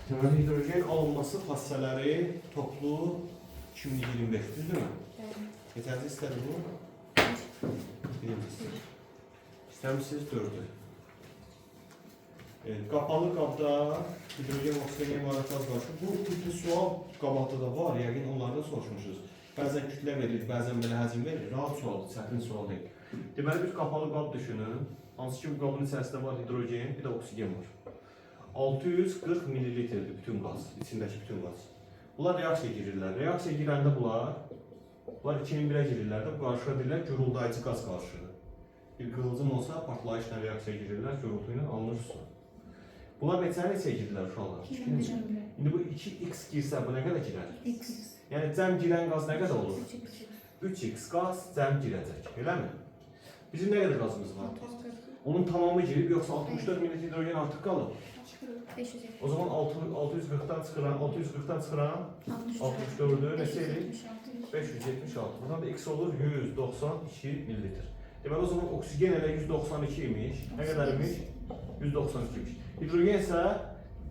Deməli, hidrogen alınması fassələri toplu 2025, düzdürmü? Neçənci istədi bu? Birincisi. İstəmişsiniz 4'ü. Qapalı qabda hidrogen oksigen imarət qaz qarşı. Bu bütün sual qabaqda da var, yəqin onlardan soruşmuşuz. Bəzən kütlə verilir, bəzən belə həcm verilir. Rahat sualdır, çətin sual deyil. Deməli, bir qapalı qab düşünün. Hansı ki, bu qabın içərisində var hidrogen, bir də oksigen var. 640 ml bütün qaz, içindəki bütün qaz. Bunlar reaksiya girirlər. Reaksiya girəndə bunlar 2001-ə girirlər də, bu qarşıya deyirlər guruldayıcı qaz qarşıdır. Bir qığılcım olsa, partlayışla reaksiya girirlər, gurultu ilə alınır su. Bunlar neçəyə girirlər uşaqlar? 2001. İndi bu 2x girsə, bu nə qədər girər? X. Yəni cəm girən qaz nə qədər olur? 3x qaz cəm girəcək, eləmi? Bizim nə qədər qazımız var? Onun tamamı girib, yoxsa 64 ml hidrogen artıq qalıb? 570. O zaman 640'dan çıxıran 64'ü neçə edir? 576. Buradan da x olur 192 ml. Deməli o zaman oksigen elə 192 imiş. Nə qədər imiş? 192 imiş. Hidrogen isə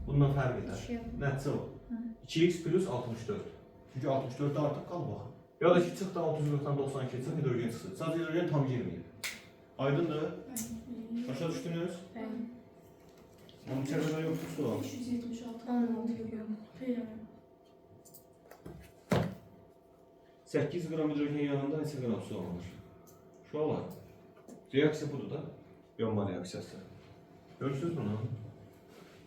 bundan fərq edər. Nəticə o. 2x plus 64. Çünki 64'də artıq qalıb baxın. Ya da ki çıxdı 640'dan 92 çıxın hidrogen çıxsın. Sadəcə hidrogen tam girməyib. Aydındır? Başa düşdünüz? Onun içərisində yoxdur sual. 8 qram hidrogen yanında neçə qram su alınır? Uşaqlar, reaksiya budur da, yanma reaksiyası. Görürsünüz bunu?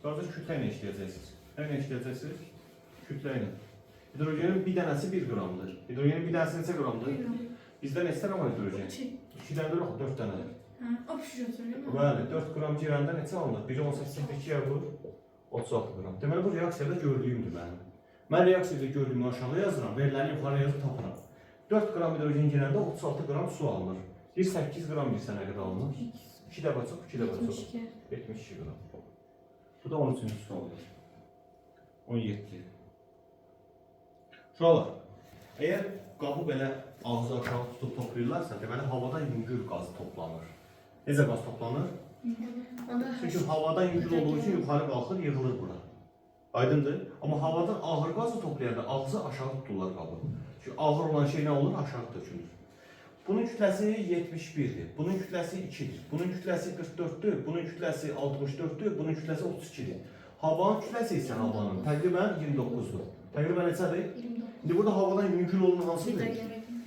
Sadəcə kütlə ilə işləyəcəksiniz. Nə ilə işləyəcəksiniz? Kütlə ilə. Hidrogenin bir dənəsi 1 qramdır. Hidrogenin bir dənəsi neçə qramdır? Bizdə neçə qram var hidrogen? 2 dənədir, 4 dənədir. Bəli, 4 qram girəndə neçə alınır? 1.18-2'yə vur, 36 qram. Deməli, bu reaksiyada gördüyümdür mənim. Mən reaksiyada gördüyümü aşağı yazıram, veriləni yuxarı yazıb tapıram. 4 qram hidrogen girəndə 36 qram su alınır. 8 qram girsə nə qədər alınır? 2 dəfə çox, 2 dəfə çox. 72 qram. Bu da 13-cü sualdır. 17. Uşaqlar, əgər qabı belə ağzı aşağı tutub toplayırlarsa, deməli havada yüngül qaz toplanır. Necə qaz toplanır? Çünki havadan yüngül olduğu için yuxarı qalxır, yığılır bura. Aydındır? Amma havadan ağır qazı toplayanda ağzı aşağı tuturlar qabı. Çünki ağır olan şey nə olur? Aşağı tökülür. Bunun kütləsi 71'dir, bunun kütləsi 2'dir, bunun kütləsi 44'dür, bunun kütləsi 64'dür, bunun kütləsi 32'dir. Havanın kütləsi isə havanın təqribən 29'dur. Təqribən neçədir? 29. İndi burada havadan yüngül olan hansıdır?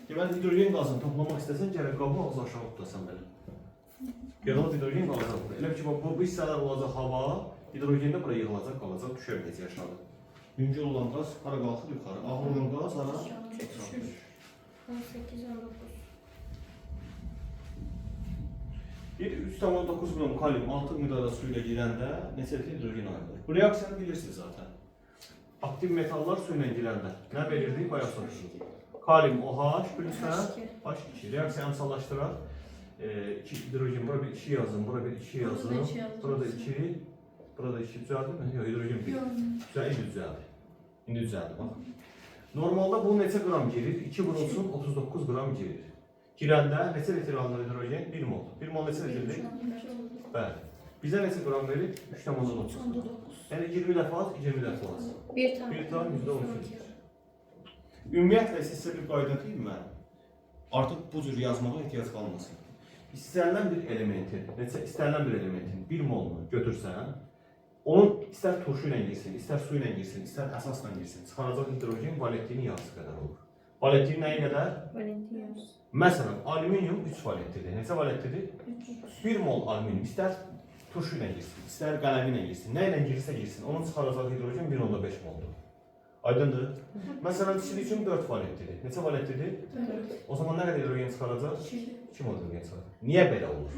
Deməli, hidrogen qazını toplamaq istəsən, gərək qabı ağzı aşağı tutasan belə. Yığılıb hidrogen qalacaq burada. Elə ki, bu hissələr olacaq hava, hidrogen də buraya yığılacaq, qalacaq, düşərməyəcək aşağı. Yüngül olan qaz hara qalxır yuxarı, ağır olan qaz hara? 18-19. Bir 3,9 gram kalium 6 miqdarda su ilə girəndə neçə hidrogen ayrılır? Bu reaksiyanı bilirsiniz zaten. Aktiv metallar su ilə girəndə nə verirdik? Bayaq soruşduk. Kalium OH bölünsə H2. Reaksiyanı sallaşdıraq. 2 hidrogen, bura bir 2 yazın, bura bir 2 yazın. Burada 2, burada 2 düzəldi mi? Yox, hidrogen 1. Güzel, indi düzəldi. İndi düzəldi, bax. Normalda bu neçə gram girir? 2 vurulsun 39 gram girir. Girəndə neçə litr alınır hidrogen? 1 mol. 1 mol neçə litrdir? Bəli. Bizə neçə gram verir? 3,9. Yəni 20 dəfə az, 20 dəfə az. 1 tam %12. Ümumiyyətlə sizə bir qayda deyim mən. Artıq bu cür yazmağa ehtiyac qalmasın. İstənilən bir elementin, istənilən bir elementin 1 molunu götürsən, onun istər turşu ilə girsin, istər su ilə girsin, istər əsasla girsin, çıxaracaq hidrogen valentinin yarısı qədər olur. Valentin nəyi qədər? Valentin yarısı. Məsələn, alüminium 3 valentlidir. Neçə valentlidir? 1 mol alüminium istər turşu ilə girsin, istər qələmi ilə girsin, nə ilə girsə girsin, onun çıxaracaq hidrogen 1,5 moldur. Aydındır? Məsələn, çiçək üçün 4 valentlidir. Neçə valentlidir? 4. O zaman nə qədər hidrogen çıxaracaq? 2 mol hidrogen çıxaracaq. Niyə belə olur?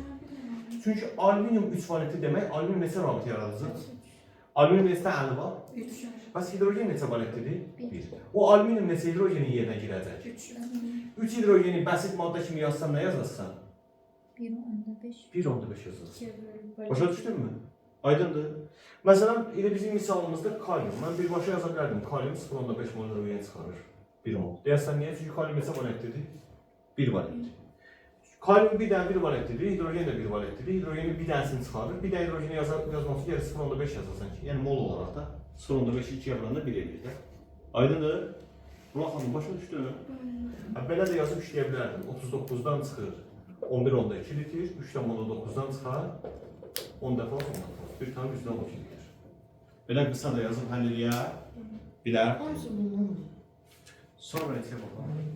Çünki alüminium 3 valentli demək, alüminium neçə rabit yaradacaq? Alüminium neçə əli var? 3. Bəs hidrogen neçə valentlidir? 1. O alüminium neçə hidrogenin yerinə girəcək? 3 hidrogeni bəsit maddə kimi yazsan nə yazarsan? 1,5 yazarsan. Başa düşdünmü? Aydındır. Məsələn, elə bizim misalımızda kalium. Mən birbaşa yaza bilərdim. Kalium 0,5 mol hidrogen çıxarır. 1 mol. Deyəsən niyə? Çünki kalium neçə valentlidir? 1 valentli. Kalium bir dənə bir valentlidir, hidrogen də bir valentlidir. Hidrogenin bir dənəsini çıxarır. Bir dənə hidrogeni yazması gəlir 0.5 yazasan ki, yəni mol olaraq da 0.5-i 2-yə vuranda 1 edir də. Aydındır? Buna xanım başa düşdün? Belə də yazıb işləyə bilərdim. 39-dan çıxır 11.2 litir, 3.9-dan çıxar 10 dəfə 10 dəfə. 1 tane yüzdən 12 litir. Belə qısa da yazıb həll eləyə bilər. Hamısı bundandır. Sonra neçə baxalım.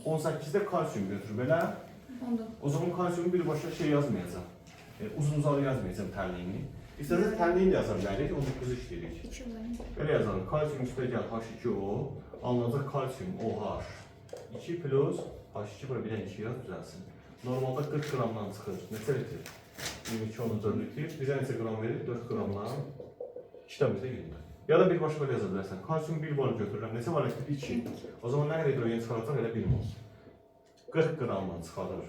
18'de kalsiyum götür belə. O zaman kalsiyumu birbaşa şey yazmayacaq. Uzun uzalı yazmayacaq tərliyini. İstəsək tərliyini də yaza bilərik, 19 işləyirik. 2 var. Belə yazalım. Kalsiyum üstə gəl H2O, alınacaq kalsiyum OH. 2 plus H2 bura bir dənə 2 yaz düzəlsin. Normalda 40 qramdan çıxır. Neçə litir? 22-14 litir. Bizə neçə qram verir? 4 qramdan 2 dəmizə gedir. Ya da birbaşa belə yaza bilərsən. Kalsiyum 1 mol götürürəm. Neçə valentlidir? 2. O zaman nə qədər hidrogen çıxaracaq? Elə 1 mol. 40 qramdan çıxarır.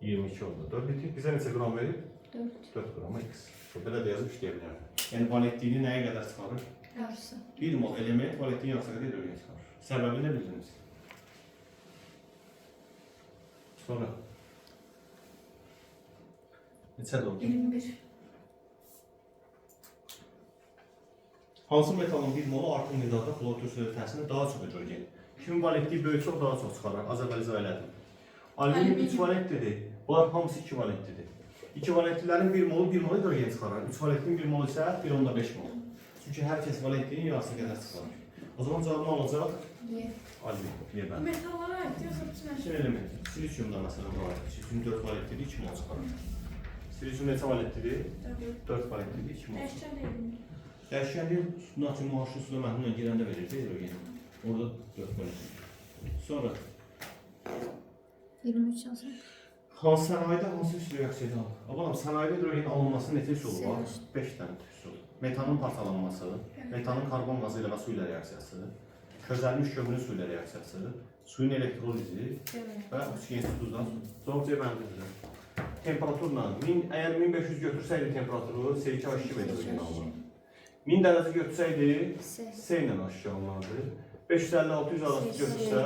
22-14 litir. Bizə neçə qram verir? 4 qram X. Belə də yazıb işləyə bilərəm. Yəni valentliyini nəyə qədər çıxarır? Yarısı. 1 mol element valentliyin yarısı qədər hidrogen çıxarır. Səbəbini nə bildiniz? Sonra. Neçə oldu? 21. Hansı metalın 1 molu artıq miqdarda xlor türkləri təsirində daha çox hidrogen? Kimin valentliyi böyüksə o daha çox çıxarır. Az əvvəl izah elədim. Alüminium 3 valentlidir. Bunlar hamısı 2 valentlidir. 2 valentlilərin 1 molu hidrogen çıxarır. 3 valentlinin 1 molu isə 1.5 mol. Çünki hər kəs valentlinin yarısı qədər çıxarır. O zaman cavab nə olacaq? Y. Alüminium. Y bəli. Metallara aid yoxsa bütün hər şey? Kim element? Silisyumda məsələn var. Silisyum 4 valentlidir, 2 mol çıxarır. Silisyum neçə valentlidir? 4 valentlidir, 2 mol çıxarır. Dəyişkən deyil. Dəyişkənliyi natrium OH suda məhdumla girəndə verirdi hidrogen. Orada 4 valentlidir. Sonra 23 yazın. hansı sənayedə hansı üsul reaksiyada alınır? Abanım, sənayedə hidrogen alınmasının neçə üsulu var? 5 dənə üsul. Metanın parçalanması, metanın karbon qazı ilə və su ilə reaksiyası, közəlmiş kömürün su ilə reaksiyası, suyun elektrolizi və oksigensiz duzdan cavab C bəndidir. Temperaturla, əgər 1500 götürsəydi temperaturu C2H2 hidrogen alınır. 1000 dərəcə götürsəydi S. S ilə aşağı alınırdı. 550-600 arası götürsə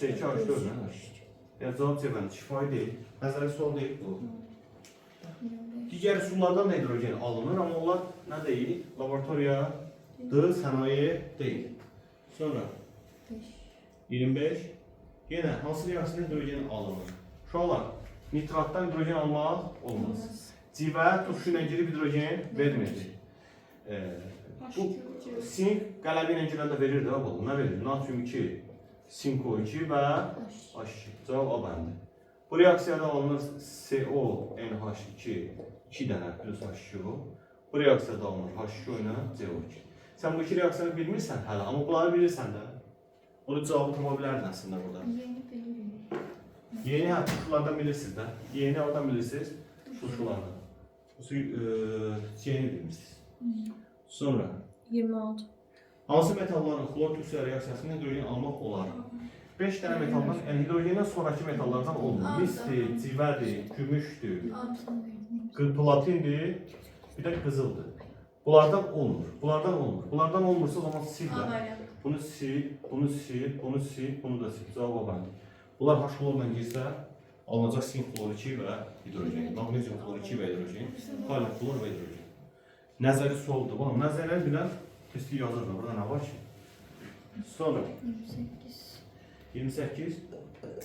C2H4 ilə aşağı. Yəni cavab C bəndidir. Şifahi deyil. Nəzəri sual deyil bu. 25. Digər üsullardan da hidrogen alınır, amma onlar nə deyil? Laboratoriyadır, sənaye deyil. Sonra 5. 25. Yenə hansı reaksiyada hidrogen alınır? Uşaqlar, nitratdan hidrogen almaq olmaz. Civə turşu ilə girib hidrogen vermir. Bu sink qələmi ilə girəndə verir də bu. Nə verir? Natrium 2, sinko 2 və H2. Cavab A bəndi. Bu reaksiyada alınır CONH2 2 dənə plus H2O. Bu reaksiyada alınır H2O ilə CO2. Sən bu iki reaksiyanı bilmirsən hələ, amma bunları bilirsən də. Onun cavabı tapa bilərdin əslində burada. Yeni bilirim. Yeni turşulardan bilirsiniz də. Yeni oradan bilirsiniz, turşulardan. Yeni bilmirsiniz. Sonra 26. hansı metalların xlor türkləri reaksiyasında hidrogen almaq olar? 5 dənə metaldan, yəni hidrogendən sonraki metallardan olmur. Misdir, civədir, gümüşdür, platindir, bir də qızıldır. Bunlardan olmur. Bunlardan olmursa o zaman sil də. Bunu sil, bunu sil, bunu sil, bunu da sil. Cavab bəndi. Bunlar H xlorla girsə, alınacaq sink xlor 2 və hidrogen. Magnezium xlor 2 və hidrogen, kalium xlor və hidrogen. Nəzəri sualdır. Baxın, nəzərləri bilən pislik yazırlar. Burada nə var ki? Sonra 28.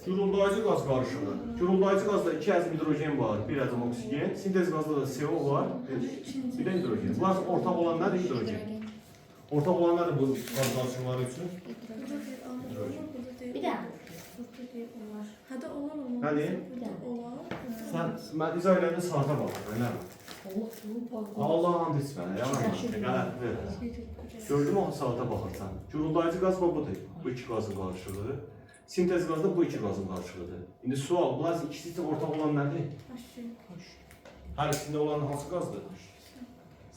Guruldayıcı qaz qarışığı. Guruldayıcı qazda 2 əzm hidrogen var, 1 əzm oksigen. Sintez qazda da CO var, bir də hidrogen. Bunlar ortaq olan nədir? Hidrogen. Ortaq olan nədir bu qaz qarışıqları üçün? Bir də. Hədə olar olmaz. Nədir? Olar. Mən izah eləndə saata baxır, elə mi? Allah and içmənə, yalan. Gördün o saata baxırsan. Guruldayıcı qaz budur, bu iki qazın qarışığı. Sintez qazda bu iki qazın qarışığıdır. İndi sual, bunlar ikisi için ortaq olan nədir? Hər ikisində olan hansı qazdır?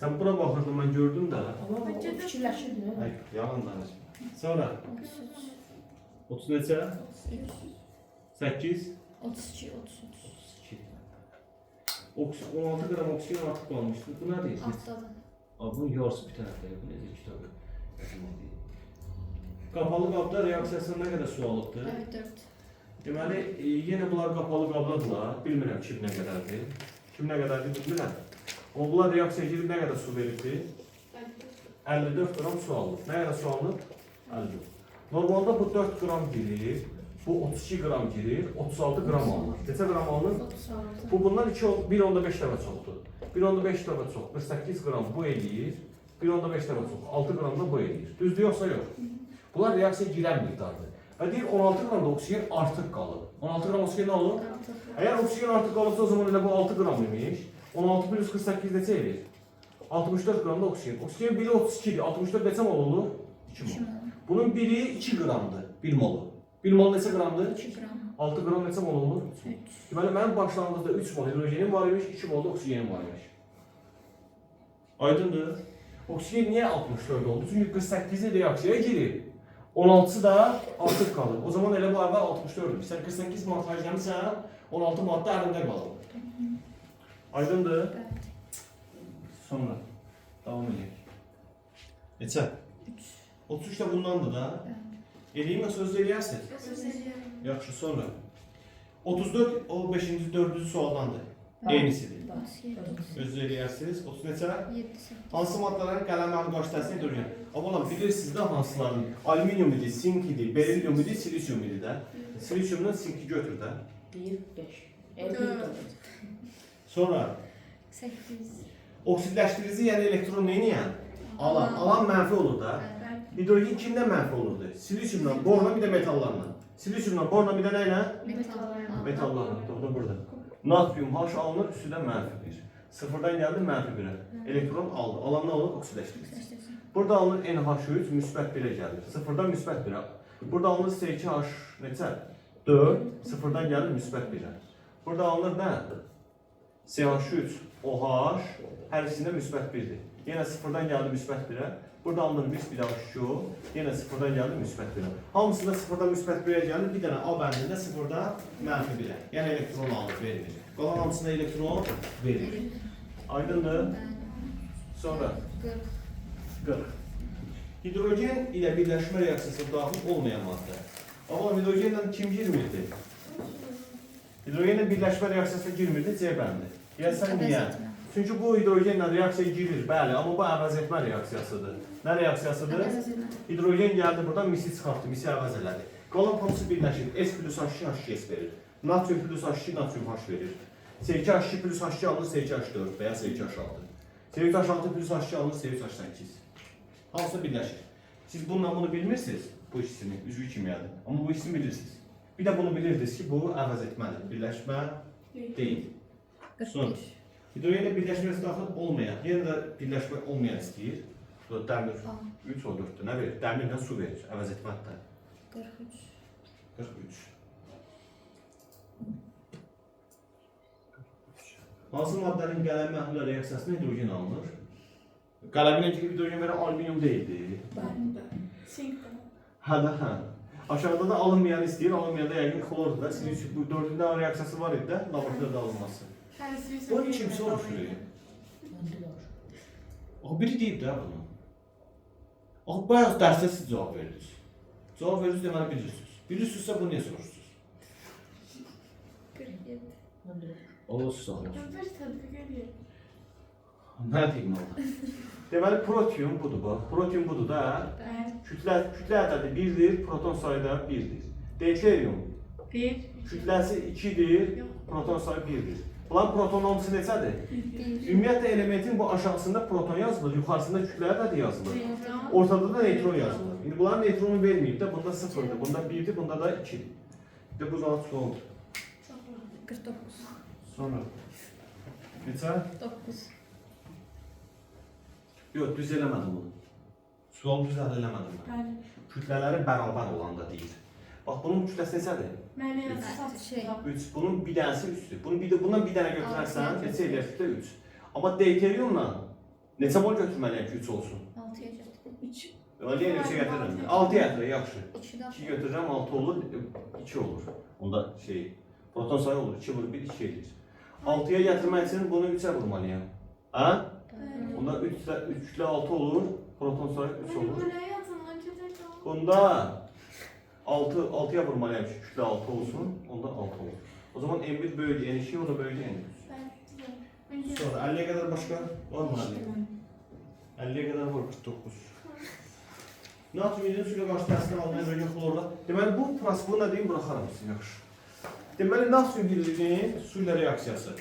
Sən bura baxırdın, mən gördüm də. Amma o fikirləşirdi. Yalan danışma. Sonra 30 neçə? 8 32, 33. 16 qram oksigen artıq qalmışdı. Bu nədir? Altdadır. Bunun yarısı bir tərəfdə. Bu necə kitabı? Qapalı qabda reaksiyasına nə qədər su alıbdır? Evet, 4. Deməli, yenə bunlar qapalı qabladılar. Bilmirəm kim nə qədərdir. Kim nə qədərdir bilmirəm. Amma bunlar reaksiya girib nə qədər su veribdi? 54 qram su alınıb. Nə qədər su alınıb? 54. Normalda bu 4 qram girir, bu 32 qram girir, 36 qram alınır. Neçə qram alınır? 36. Bu bundan 1.5 dəfə çoxdur. 1.5 dəfə çox, 48 qram bu eləyir, 1.5 dəfə çox, 6 qram da bu eləyir. Düzdür yoxsa yox? Bunlar reaksiya girən miqdardır. Və deyir 16 qram da oksigen artıq qalıb. 16 qram oksigen nə olur? Əgər oksigen artıq qalıbsa o zaman elə bu 6 qram imiş. 16 plus 48 neçə edir? 64 qram da oksigen. Oksigen biri 32'dir. 64 neçə mol olur? 2 mol. Bunun biri 2 qramdır. 1 molu. 1 mol neçə qramdır? 2 qram. 6 qram neçə mol olur? 3. Deməli mənim başlanğıcda 3 mol hidrogenim var imiş, 2 mol da oksigenim var imiş. Aydındır? Oksigen niyə 64 oldu? Çünki 48'i reaksiyaya girir. 16'sı da artıq qalır. O zaman elə bu əvvəl 64'dür. Sən 48 manat harcamısan, 16 manat da əlində qalır. Aydındır? Bəli. Sonra davam edək. Neçə? 3. 33 də bundandır da. Bəli. Eləyim və sözdə eləyərsin. Söz edirəm. Yaxşı, sonra. 34 o 5-ci, 4-cü sualdandır. Bəli. Eynisidir. 37. Sözdə eləyərsiniz. 30 neçə? 7. Hansı maddələrin qələmlərin qarşıdəsini hidrogen? Amma bilirsiniz də hansıların? Alüminium idi, sink idi, berilyum idi, silisium idi də. Silisiumdan sinki götür də. 1, 5. Sonra 8. oksidləşdirici, yəni elektron neyniyən? Alan. Alan mənfi olur da. Hidrogen kimdən mənfi olurdu? Silisiumdan, borla, bir də metallarla. Silisiumdan, borla, bir də nə ilə? Metallarla. Metallarla. Doğru burada. Natrium H alınır, üstüdən mənfi 1. Sıfırdan gəldi mənfi 1'ə. Elektron aldı. Alan nə olur? Oksidləşdirici. Burada alınır NH3 müsbət 1'ə gəlir. Sıfırdan müsbət 1'ə. Burada alınır C2H neçə? 4. Sıfırdan gəlir müsbət 1'ə. Burada alınır nə? CH3 OH hər ikisində müsbət 1'dir. Yenə sıfırdan gəldi müsbət 1'ə. Burada alınır bir daha H2. Yenə sıfırdan gəldi müsbət 1'ə. Hamısında sıfırdan müsbət 1'ə gəlir. Bir dənə A bəndində sıfırdan mənfi 1'ə. Yəni elektron alır, verilir. Qalan hamısında elektron verilir. Aydındır? Sonra 40. Hidrogen ilə birləşmə reaksiyasına daxil olmayan maddə. Amma hidrogenlə kim girmirdi? Hidrogenlə birləşmə reaksiyasına girmirdi C bəndi. Deyəsən niyə? Çünki bu hidrogenlə reaksiyaya girir, bəli, amma bu əvəz etmə reaksiyasıdır. Nə reaksiyasıdır? Hidrogen gəldi buradan misi çıxartdı, misi əvəz elədi. Qalan hamısı birləşir. S plus H2 H2S verir. Natrium plus H2 natrium H verir. C2H2 plus H2 alınır C2H4 və ya C2H6. C3H6 plus H2 alınır C3H8. Hamısı birləşir. Siz bununla bunu bilmirsiniz, bu ikisini, üzvü kimyadır. Amma bu ikisini bilirsiniz. Bir də bunu bilirdiniz ki, bu əvəz etmədir, birləşmə deyil. Sonra, hidrogenlə birləşməsi daxil olmayan, yenə də birləşmə olmayan istəyir. Burada dəmir 3 o 4'dür, nə verir? Dəmirlə su verir, əvəz etməkdə. 43. 43. Hansı maddənin qələm məhlullə reaksiyasında hidrogen alınır? Qələminə girib hidrogen verən alüminium deyildi. Sinkdən. Hə də hə. Aşağıda da alınmayan istəyir, alınmayan da yəqin xlordur da. Sizin bu dördündə reaksiyası var idi də, laboratoriyada alınması. Bunu kim soruşuyor? O biri deyib də bunu. Axı bayaq dərsdə siz cavab verirsiniz. Cavab verirsiniz deməli bilirsiniz. Bilirsinizsə bunu niyə soruşursunuz? 47. Olursa olur. Bir tədqiq edir. Nə deyim ona? Deməli protium budur bax. Protium budur da. Kütlə ədədi 1'dir, proton sayı da 1'dir. Deuterium 1. kütləsi 2'dir, proton sayı 1'dir. Bunların proton hamısı neçədir? Ümumiyyətlə elementin bu aşağısında proton yazılır, yuxarısında kütlə ədədi yazılır. Ortada da neutron yazılır. İndi bunların neutronu verməyib də, bunda 0'dır, bunda 1'dir, bunda da 2'dir. Bir də bu zaman oldu. 49. Sonra neçə? 9. Yox, düz eləmədim bunu. Sual düz eləmədim mən. Kütlələri bərabər olanda deyir. Bax, bunun kütləsi neçədir? Şey. 3. Bunun bir dənəsi 3'dür. Bundan bir dənə götürərsən, neçə eləyər kütlə 3. Amma deuteriumla neçə mol götürməliyəm ki 3 olsun? 6'ya götürdüm. 3. Öyle neçə gətirirəm? 6 gətirir, yaxşı. 2 daha. 2 götürürəm, 6 olur, 2 olur. Onda şey, proton sayı olur, 2 vurur, 1, 2 edir. 6'ya gətirmək üçün bunu 3'ə vurmalıyam. Hə? Onda 3 ilə 6 olur, proton sayı 3 olur. Bunda 6'ya vurmalıyam ki kütle 6 olsun. Onda 6 olur. O zaman M1 bölü N2, o da bölü N1. Sonra 50'ye kadar başka var mı? 50'ye kadar var 49. Natrium hidrogeni suyla qarşı təsirdən alınan hidrogen xlorla. Deməli bu prosesini nə deyim buraxaram sizin yaxşı. Deməli natrium hidrogeni su ilə reaksiyası.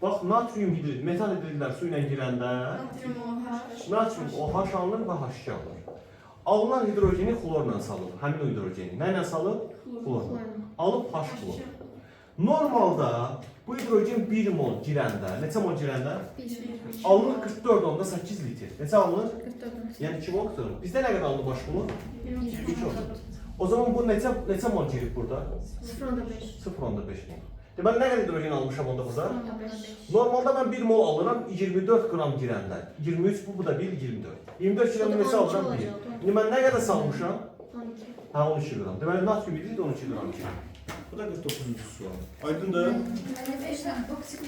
Bax natrium hidrid, metal hidridlər su ilə girəndə natrium OH alınır və H2 alınır. Alınan hidrogeni xlorla salır. Həmin o hidrogeni nə ilə salır? Xlorla. Alıb H xlor. Normalda bu hidrogen 1 mol girəndə, neçə mol girəndə? 1. Alınır 44.8 litr. Neçə alınır? 44. Yəni 2 moldur. Bizdə nə qədər alındı baş bunu? 2 oldu. O zaman bu neçə mol girib burada? 0.5. 0.5 mol. Deməli nə qədər hidrogen almışam onda buza? 0.5. Normalda mən 1 mol alıram 24 qram girəndə. 23 bu da 1 24. 24 girəndə neçə alıram? 1. İndi mən nə qədər salmışam? 12. Hə 12 qram. Deməli natrium hidrid 12 qram girir. Bu da 49-cu sual. Aydındır? Mən 5 dənə toksik